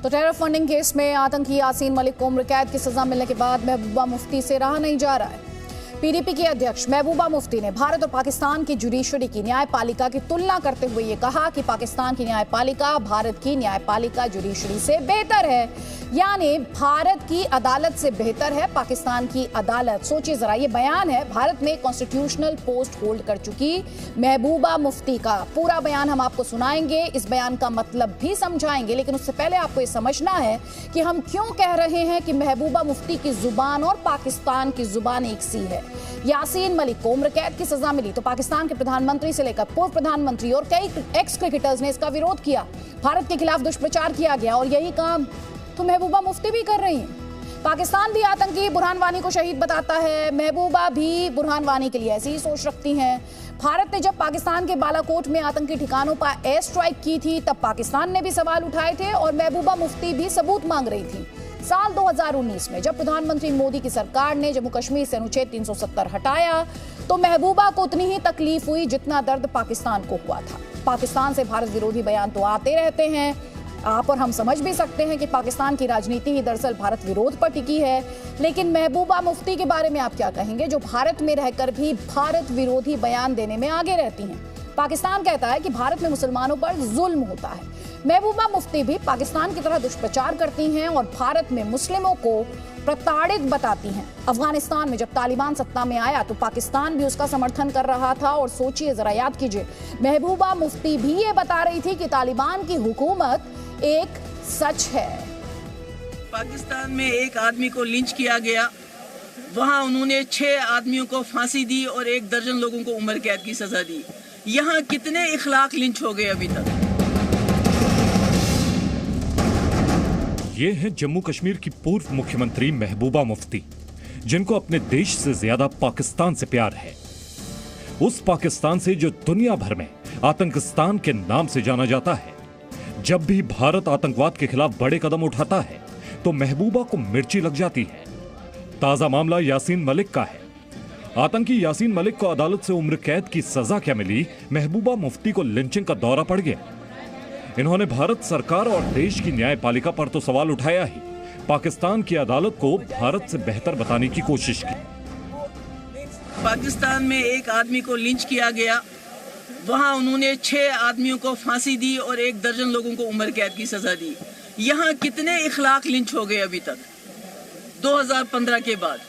तो terror funding case में आतंकी यासीन मलिक को उम्र कैद की सजा मिलने के बाद महबूबा मुफ्ती से रहा नहीं जा रहा है। पीडीपी की अध्यक्ष महबूबा मुफ्ती ने भारत और पाकिस्तान की जुडिशरी की न्यायपालिका की तुलना करते हुए ये कहा कि पाकिस्तान की न्यायपालिका भारत की न्यायपालिका जुडिशरी से बेहतर है, यानी भारत की अदालत से बेहतर है पाकिस्तान की अदालत। सोचिए जरा, ये बयान है भारत में कॉन्स्टिट्यूशनल पोस्ट होल्ड कर चुकी महबूबा मुफ्ती का। पूरा बयान हम आपको सुनाएंगे, इस बयान का मतलब भी समझाएंगे, लेकिन उससे पहले आपको ये समझना है कि हम क्यों कह रहे हैं कि महबूबा मुफ्ती की जुबान और पाकिस्तान की जुबान एक सी है। यासीन मलिक को उम्र कैद की सजा मिली तो पाकिस्तान के प्रधानमंत्री से लेकर पूर्व प्रधानमंत्री और कई एक्स क्रिकेटर्स ने इसका विरोध किया। भारत के खिलाफ दुष्प्रचार किया गया और यही काम तो महबूबा मुफ्ती भी कर रही हैं। पाकिस्तान भी आतंकी बुरहान वानी को शहीद बताता है, महबूबा भी बुरहान वानी के लिए ऐसी ही सोच रखती हैं। भारत ने जब पाकिस्तान के बालाकोट में आतंकी ठिकानों पर एयर स्ट्राइक की थी तब पाकिस्तान ने भी सवाल उठाए थे और महबूबा मुफ्ती भी सबूत मांग रही थी। साल 2019 में जब प्रधानमंत्री मोदी की सरकार ने जम्मू कश्मीर से अनुच्छेद 370 हटाया तो महबूबा को उतनी ही तकलीफ हुई जितना दर्द पाकिस्तान को हुआ था। पाकिस्तान से भारत विरोधी बयान तो आते रहते हैं, आप और हम समझ भी सकते हैं कि पाकिस्तान की राजनीति ही दरअसल भारत विरोध पर टिकी है, लेकिन महबूबा मुफ्ती के बारे में आप क्या कहेंगे जो भारत में रहकर भी भारत विरोधी बयान देने में आगे रहती हैं। पाकिस्तान कहता है कि भारत में मुसलमानों पर जुल्म होता है, महबूबा मुफ्ती भी पाकिस्तान की तरह दुष्प्रचार करती हैं और भारत में मुस्लिमों को प्रताड़ित बताती हैं। अफगानिस्तान में जब तालिबान सत्ता में आया तो पाकिस्तान भी उसका समर्थन कर रहा था और सोचिए जरा, याद कीजिए, महबूबा मुफ्ती भी ये बता रही थी कि तालिबान की हुकूमत एक सच है। पाकिस्तान में एक आदमी को लिंच किया गया, वहां उन्होंने 6 आदमियों को फांसी दी और 1 दर्जन लोगों को उम्र कैद की सजा दी। यहाँ कितने इखलाक लिंच हो गए अभी तक? ये हैं जम्मू कश्मीर की पूर्व मुख्यमंत्री महबूबा मुफ्ती, जिनको अपने देश से ज्यादा पाकिस्तान से प्यार है। उस पाकिस्तान से जो दुनिया भर में आतंकिस्तान के नाम से जाना जाता है। जब भी भारत आतंकवाद के खिलाफ बड़े कदम उठाता है तो महबूबा को मिर्ची लग जाती है। ताजा मामला यासीन मलिक का है। आतंकी यासीन मलिक को अदालत से उम्र कैद की सजा क्या मिली, महबूबा मुफ्ती को लिंचिंग का दौरा पड़ गया। इन्होंने भारत सरकार और देश की न्यायपालिका पर तो सवाल उठाया ही, पाकिस्तान की अदालत को भारत से बेहतर बताने की कोशिश की। पाकिस्तान में एक आदमी को लिंच किया गया, वहां उन्होंने 6 आदमियों को फांसी दी और 1 दर्जन लोगों को उम्र कैद की सजा दी। यहाँ कितने इखलाक लिंच हो गए अभी तक 2015 के बाद?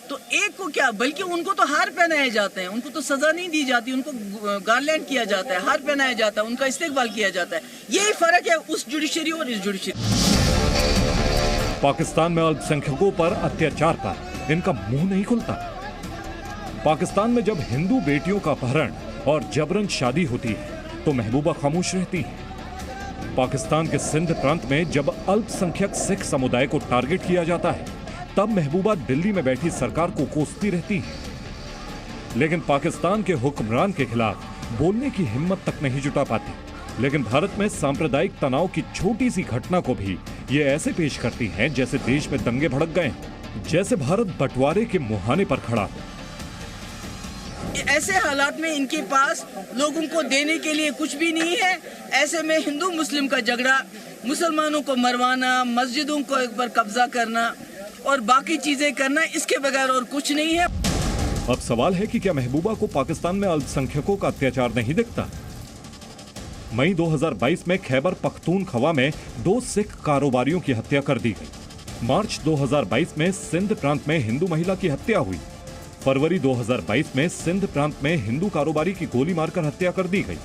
तो एक को क्या, बल्कि उनको तो हार पहनाए जाते हैं, उनको तो सजा नहीं दी जाती, उनको गार्लैंड किया जाता है, हार पहनाया जाता है, उनका इस्तेकबाल किया जाता है। यही फर्क है उस जुडिशरी और इस जुडिशरी। पाकिस्तान में अल्पसंख्यकों पर अत्याचार पर इनका मुंह नहीं खुलता। पाकिस्तान में जब हिंदू बेटियों का अपहरण और जबरन शादी होती है तो महबूबा खामोश रहती है। पाकिस्तान के सिंध प्रांत में जब अल्पसंख्यक सिख समुदाय को टारगेट किया जाता है तब महबूबा दिल्ली में बैठी सरकार को कोसती रहती है। लेकिन पाकिस्तान के हुक्मरान के खिलाफ बोलने की हिम्मत तक नहीं जुटा पाती। लेकिन भारत में सांप्रदायिक तनाव की छोटी सी घटना को भी ये ऐसे पेश करती हैं जैसे देश में दंगे भड़क गए, जैसे भारत बंटवारे के मुहाने पर खड़ा हो। ऐसे हालात में इनके पास लोगों को देने के लिए कुछ भी नहीं है। ऐसे में हिंदू मुस्लिम का झगड़ा, मुसलमानों को मरवाना, मस्जिदों को एक बार कब्जा करना और बाकी चीजें करना, इसके बगैर और कुछ नहीं है। अब सवाल है कि क्या महबूबा को पाकिस्तान में अल्पसंख्यकों का अत्याचार नहीं दिखता? मई 2022 में खैबर पख्तूनख्वा में 2 सिख कारोबारियों की हत्या कर दी गई। मार्च 2022 में सिंध प्रांत में हिंदू महिला की हत्या हुई। फरवरी 2022 में सिंध प्रांत में हिंदू कारोबारी की गोली मारकर हत्या कर दी गई।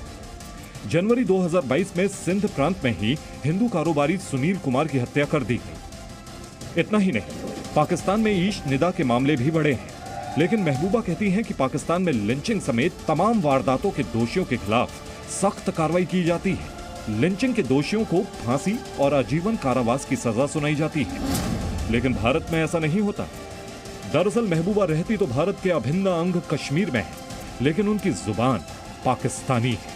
जनवरी 2022 में सिंध प्रांत में ही हिंदू कारोबारी सुनील कुमार की हत्या कर दी गई। इतना ही नहीं, पाकिस्तान में ईश निदा के मामले भी बढ़े हैं। लेकिन महबूबा कहती हैं कि पाकिस्तान में लिंचिंग समेत तमाम वारदातों के दोषियों के खिलाफ सख्त कार्रवाई की जाती है। लिंचिंग के दोषियों को फांसी और आजीवन कारावास की सजा सुनाई जाती है। लेकिन भारत में ऐसा नहीं होता। दरअसल महबूबा रहती तो भारत के अभिन्न अंग कश्मीर में है, लेकिन उनकी जुबान पाकिस्तानी है।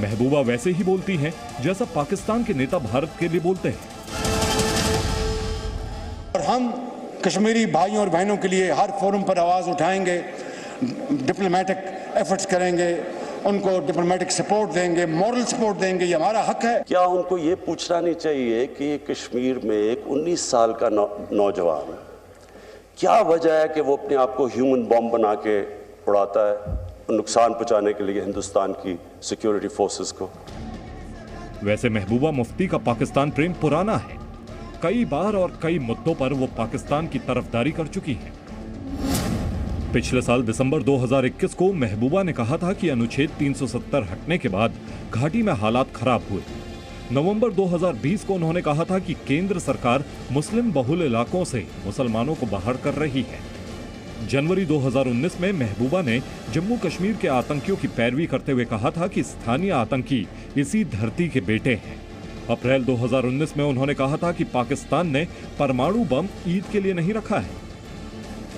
महबूबा वैसे ही बोलती हैं जैसा पाकिस्तान के नेता भारत के लिए बोलते हैं। और हम कश्मीरी भाइयों और बहनों के लिए हर फोरम पर आवाज उठाएंगे, डिप्लोमेटिक एफर्ट्स करेंगे, उनको डिप्लोमेटिक सपोर्ट देंगे, मॉरल सपोर्ट देंगे, ये हमारा हक है। क्या उनको ये पूछना नहीं चाहिए कि कश्मीर में एक 19 साल का नौजवान, क्या वजह है कि वो अपने आप को ह्यूमन बॉम्ब बना के उड़ाता है नुकसान पहुंचाने के लिए हिंदुस्तान की सिक्योरिटी फोर्सेस को? वैसे महबूबा मुफ्ती का पाकिस्तान प्रेम पुराना है। कई बार और कई मुद्दों पर वो पाकिस्तान की तरफदारी कर चुकी हैं। पिछले साल दिसंबर 2021 को महबूबा ने कहा था कि अनुच्छेद 370 हटने के बाद घाटी में हालात खराब हुए। नवंबर 2020 को उन्होंने कहा था कि केंद्र सरकार मुस्लिम बहुल इलाकों से मुसलमानों को बाहर कर रही है। जनवरी 2019 में महबूबा ने जम्मू कश्मीर के आतंकियों की पैरवी करते हुए कहा था कि स्थानीय आतंकी इसी धरती के बेटे हैं। अप्रैल 2019 में उन्होंने कहा था कि पाकिस्तान ने परमाणु बम ईद के लिए नहीं रखा है।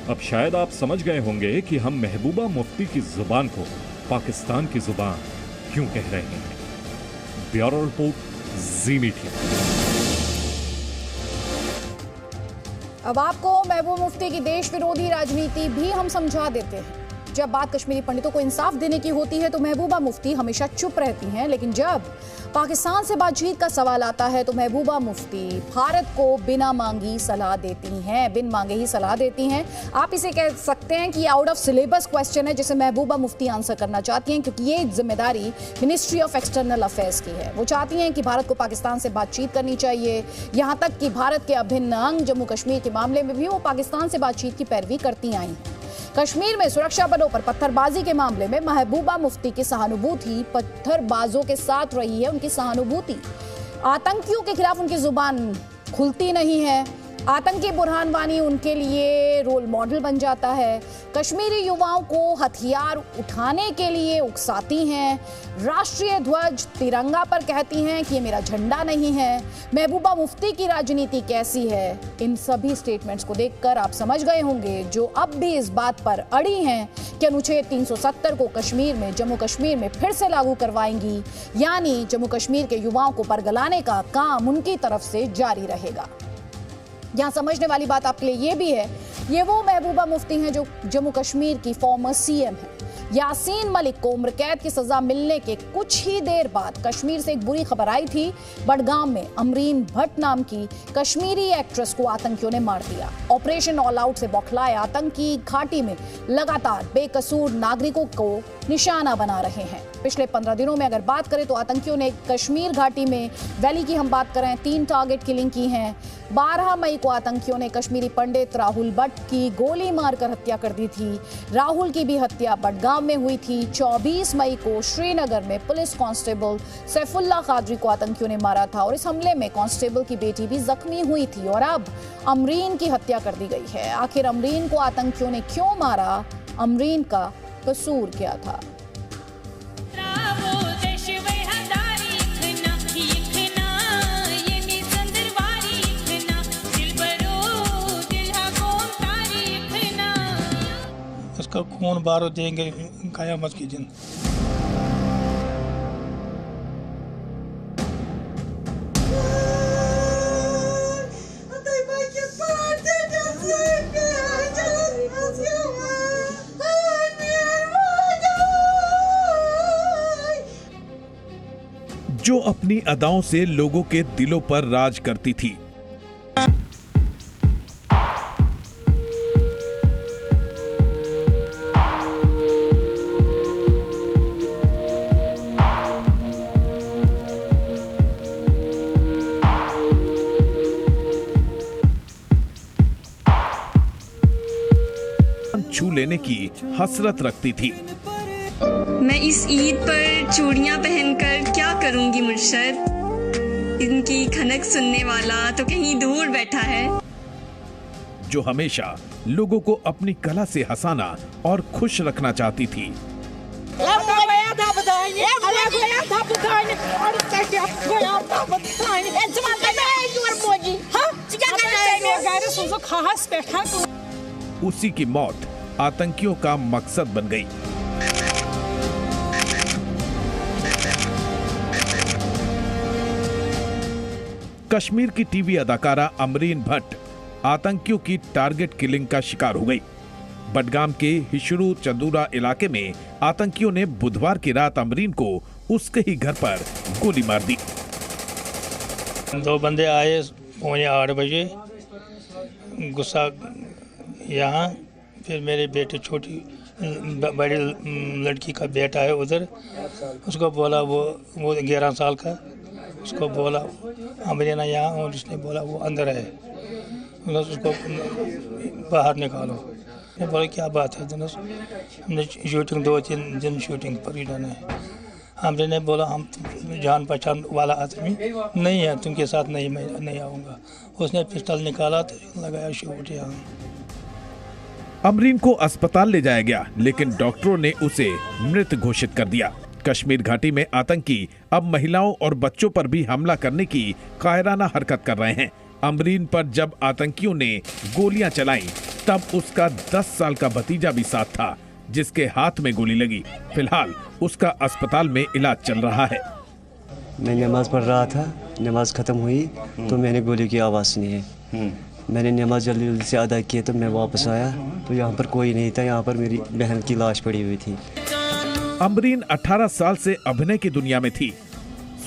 अब शायद आप समझ गए होंगे कि हम महबूबा मुफ्ती की जुबान को पाकिस्तान की जुबान क्यों कह रहे हैं। ब्यूरो रिपोर्ट, जी मीडिया। अब आपको महबूबा मुफ्ती की देश विरोधी राजनीति भी हम समझा देते हैं। जब बात कश्मीरी पंडितों को इंसाफ देने की होती है तो महबूबा मुफ्ती हमेशा चुप रहती हैं, लेकिन जब पाकिस्तान से बातचीत का सवाल आता है तो महबूबा मुफ्ती भारत को बिना मांगी सलाह देती हैं, बिन मांगे ही सलाह देती हैं। आप इसे कह सकते हैं कि ये आउट ऑफ सिलेबस क्वेश्चन है जिसे महबूबा मुफ्ती आंसर करना चाहती हैं, क्योंकि ये जिम्मेदारी मिनिस्ट्री ऑफ एक्सटर्नल अफेयर्स की है। वो चाहती हैं कि भारत को पाकिस्तान से बातचीत करनी चाहिए, यहाँ तक कि भारत के अभिन्न अंग जम्मू कश्मीर के मामले में भी वो पाकिस्तान से बातचीत की पैरवी करती आई हैं। कश्मीर में सुरक्षा बलों पर पत्थरबाजी के मामले में महबूबा मुफ्ती की सहानुभूति पत्थरबाजों के साथ रही है। उनकी सहानुभूति, आतंकियों के खिलाफ उनकी जुबान खुलती नहीं है। आतंकी बुरहान वानी उनके लिए रोल मॉडल बन जाता है। कश्मीरी युवाओं को हथियार उठाने के लिए उकसाती हैं। राष्ट्रीय ध्वज तिरंगा पर कहती हैं कि ये मेरा झंडा नहीं है। महबूबा मुफ्ती की राजनीति कैसी है, इन सभी स्टेटमेंट्स को देखकर आप समझ गए होंगे, जो अब भी इस बात पर अड़ी हैं कि अनुच्छेद 370 को कश्मीर में, जम्मू कश्मीर में फिर से लागू करवाएंगी, यानी जम्मू कश्मीर के युवाओं को बरगलाने का काम उनकी तरफ से जारी रहेगा। यहाँ समझने वाली बात आपके लिए ये भी है, ये वो महबूबा मुफ्ती हैं जो जम्मू कश्मीर की फॉर्मर सीएम है। यासीन मलिक को उम्र कैद की सजा मिलने के कुछ ही देर बाद कश्मीर से एक बुरी खबर आई थी। बडगाम में अमरीन भट्ट नाम की कश्मीरी एक्ट्रेस को आतंकियों ने मार दिया। ऑपरेशन ऑल आउट से बौखलाए आतंकी घाटी में लगातार बेकसूर नागरिकों को निशाना बना रहे हैं। पिछले 15 दिनों में अगर बात करें तो आतंकियों ने कश्मीर घाटी में, वैली की हम बात करें, 3 टारगेट किलिंग की हैं। 12 मई को आतंकियों ने कश्मीरी पंडित राहुल भट्ट की गोली मारकर हत्या कर दी थी। राहुल की भी हत्या बडगाम में हुई थी। 24 मई को श्रीनगर में पुलिस कांस्टेबल सैफुल्ला कादरी को आतंकियों ने मारा था और इस हमले में कांस्टेबल की बेटी भी जख्मी हुई थी। और अब अमरीन की हत्या कर दी गई है। आखिर अमरीन को आतंकियों ने क्यों मारा? अमरीन का कसूर क्या था? उसका खून बारो देंगे कयामत की दिन। जो अपनी अदाओं से लोगों के दिलों पर राज करती थी। छू लेने की हसरत रखती थी। मैं इस ईद पर चूड़ियां पहनकर क्या करूंगी मुर्शद? इनकी खनक सुनने वाला तो कहीं दूर बैठा है। जो हमेशा लोगों को अपनी कला से हंसाना और खुश रखना चाहती थी। उसी की मौत आतंकियों का मकसद बन गई। कश्मीर की टीवी अदाकारा अमरीन भट्ट आतंकियों की टारगेट किलिंग का शिकार हो गई। बडगाम के हिशरू चंदूरा इलाके में आतंकियों ने बुधवार की रात अमरीन को उसके ही घर पर गोली मार दी। 2 बंदे आए 8:15 बजे, गुस्सा यहाँ, फिर मेरे बेटे छोटी बड़ी लड़की का बेटा है उधर, उसको बोला वो 11 साल का, उसको बोला अमरीना यहाँ, और उसने बोला वो अंदर है, उसको बाहर निकालो। मैं बोला क्या बात है, हमने शूटिंग 2-3 दिन शूटिंग पर ही जाना है। हमने ने बोला हम जान पहचान वाला आदमी नहीं है, तुमके साथ नहीं, मैं नहीं आऊँगा। उसने पिस्टल निकाला तो लगाया शूट यहाँ। अमरीन को अस्पताल ले जाया गया, लेकिन डॉक्टरों ने उसे मृत घोषित कर दिया। कश्मीर घाटी में आतंकी अब महिलाओं और बच्चों पर भी हमला करने की कायराना हरकत कर रहे हैं। अमरीन पर जब आतंकियों ने गोलियां चलाईं, तब उसका 10 साल का भतीजा भी साथ था, जिसके हाथ में गोली लगी। फिलहाल उसका अस्पताल में इलाज चल रहा है। मैं नमाज पढ़ रहा था, नमाज खत्म हुई तो मैंने गोली की आवाज़ सुनी है। मैंने नमाज जल्दी जल्दी से अदा किया तो मैं वापस आया तो यहाँ पर कोई नहीं था, यहाँ पर मेरी बहन की लाश पड़ी हुई थी। अमरीन 18 साल से अभिनय की दुनिया में थी।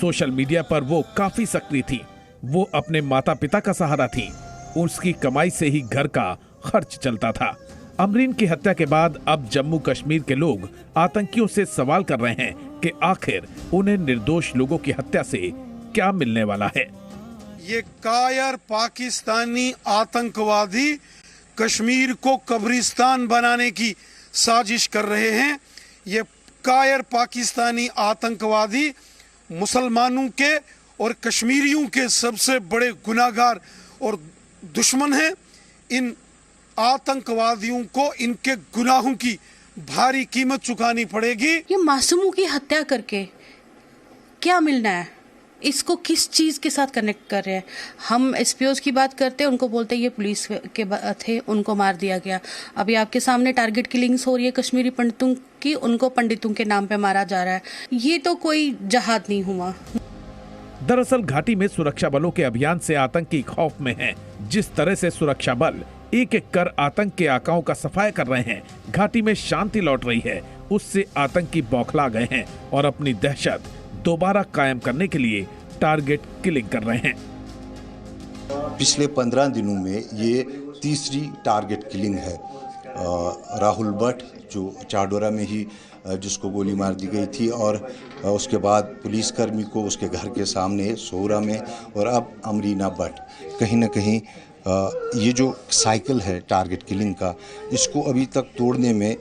सोशल मीडिया पर वो काफी सक्रिय थी। वो अपने माता पिता का सहारा थी। उसकी कमाई से ही घर का खर्च चलता था। अमरीन की हत्या के बाद अब जम्मू कश्मीर के लोग आतंकियों से सवाल कर रहे हैं कि आखिर उन्हें निर्दोष लोगों की हत्या से क्या मिलने वाला है। ये कायर पाकिस्तानी आतंकवादी कश्मीर को कब्रिस्तान बनाने की साजिश कर रहे हैं। ये कायर पाकिस्तानी आतंकवादी मुसलमानों के और कश्मीरियों के सबसे बड़े गुनाहगार और दुश्मन हैं। इन आतंकवादियों को इनके गुनाहों की भारी कीमत चुकानी पड़ेगी। ये मासूमों की हत्या करके क्या मिलना है? इसको किस चीज के साथ कनेक्ट कर रहे हैं? हम एसपीओज की बात करते हैं, उनको बोलते हैं ये पुलिस के थे, उनको मार दिया गया। अभी आपके सामने टारगेट किलिंग्स हो रही है कश्मीरी पंडितों की, उनको पंडितों के नाम पे मारा जा रहा है। ये तो कोई जहाद नहीं हुआ। दरअसल घाटी में सुरक्षा बलों के अभियान से आतंकी खौफ में हैं। जिस तरह से सुरक्षा बल एक एक कर आतंक के आकाओं का सफाया कर रहे हैं, घाटी में शांति लौट रही है। उससे आतंकी बौखला गए हैं और अपनी दहशत दोबारा कायम करने के लिए टारगेट किलिंग कर रहे हैं। पिछले 15 दिनों में ये तीसरी टारगेट किलिंग है। राहुल भट्ट जो चाडोरा में ही जिसको गोली मार दी गई थी, और उसके बाद पुलिसकर्मी को उसके घर के सामने सोहरा में, और अब अमरीना भट्ट। कहीं ना कहीं ये जो साइकिल है टारगेट किलिंग का, इसको अभी तक तोड़ने में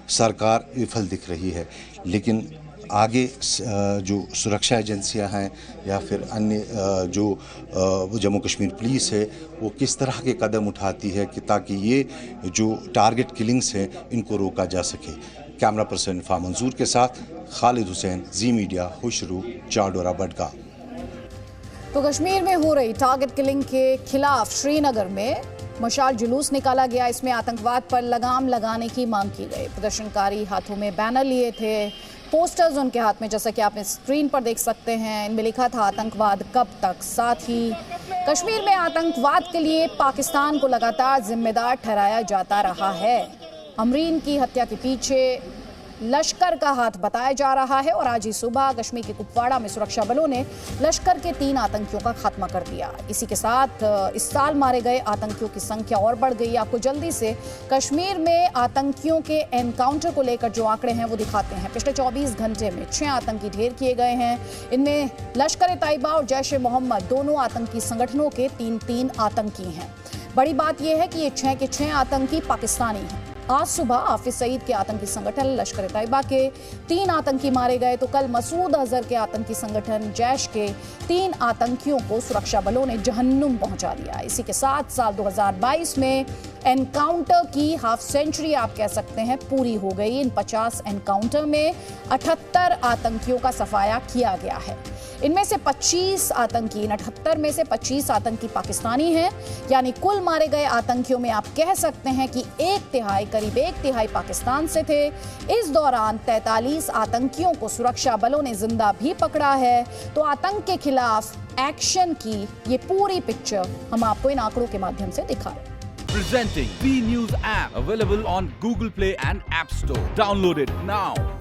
सरकार विफल दिख रही है। लेकिन आगे जो सुरक्षा एजेंसियां हैं या फिर अन्य जो जम्मू कश्मीर पुलिस है, वो किस तरह के कदम उठाती है कि ताकि ये जो टारगेट किलिंग्स हैं इनको रोका जा सके। कैमरा पर्सन फा मंजूर के साथ खालिद हुसैन, जी मीडिया, हुशरू, चाडोरा, बडगाम। तो कश्मीर में हो रही टारगेट किलिंग के खिलाफ श्रीनगर में मशाल जुलूस निकाला गया। इसमें आतंकवाद पर लगाम लगाने की मांग की गई। प्रदर्शनकारी हाथों में बैनर लिए थे, पोस्टर्स उनके हाथ में, जैसा कि आप स्क्रीन पर देख सकते हैं। इनमें लिखा था आतंकवाद कब तक। साथ ही कश्मीर में आतंकवाद के लिए पाकिस्तान को लगातार जिम्मेदार ठहराया जाता रहा है। अमरीन की हत्या के पीछे लश्कर का हाथ बताया जा रहा है और आज ही सुबह कश्मीर के कुपवाड़ा में सुरक्षा बलों ने लश्कर के 3 आतंकियों का खात्मा कर दिया। इसी के साथ इस साल मारे गए आतंकियों की संख्या और बढ़ गई। आपको जल्दी से कश्मीर में आतंकियों के एनकाउंटर को लेकर जो आंकड़े हैं वो दिखाते हैं। पिछले 24 घंटे में 6 आतंकी ढेर किए गए हैं। इनमें लश्कर ए तैयबा और जैश ए मोहम्मद दोनों आतंकी संगठनों के 3 आतंकी हैं। बड़ी बात यह है कि ये 6 के 6 आतंकी पाकिस्तानी हैं। आज सुबह हाफिज सईद के आतंकी संगठन लश्कर ए तैयबा के 3 आतंकी मारे गए, तो कल मसूद अजहर के आतंकी संगठन जैश के 3 आतंकियों को सुरक्षा बलों ने जहन्नुम पहुंचा दिया। इसी के साथ साल 2022 में एनकाउंटर की हाफ सेंचुरी आप कह सकते हैं पूरी हो गई। इन 50 एनकाउंटर में 78 आतंकियों का सफाया किया गया है। इनमें से 25 आतंकी, इन 78 में से 25 आतंकी पाकिस्तानी हैं। यानी कुल मारे गए आतंकियों में आप कह सकते हैं कि करीब एक तिहाई पाकिस्तान से थे। इस दौरान 43 आतंकियों को सुरक्षा बलों ने जिंदा भी पकड़ा है। तो आतंक के खिलाफ एक्शन की ये पूरी पिक्चर हम आपको इन आंकड़ों के माध्यम से दिखा रहे हैं। Presenting B News app, available on Google Play and App Store. Download it now.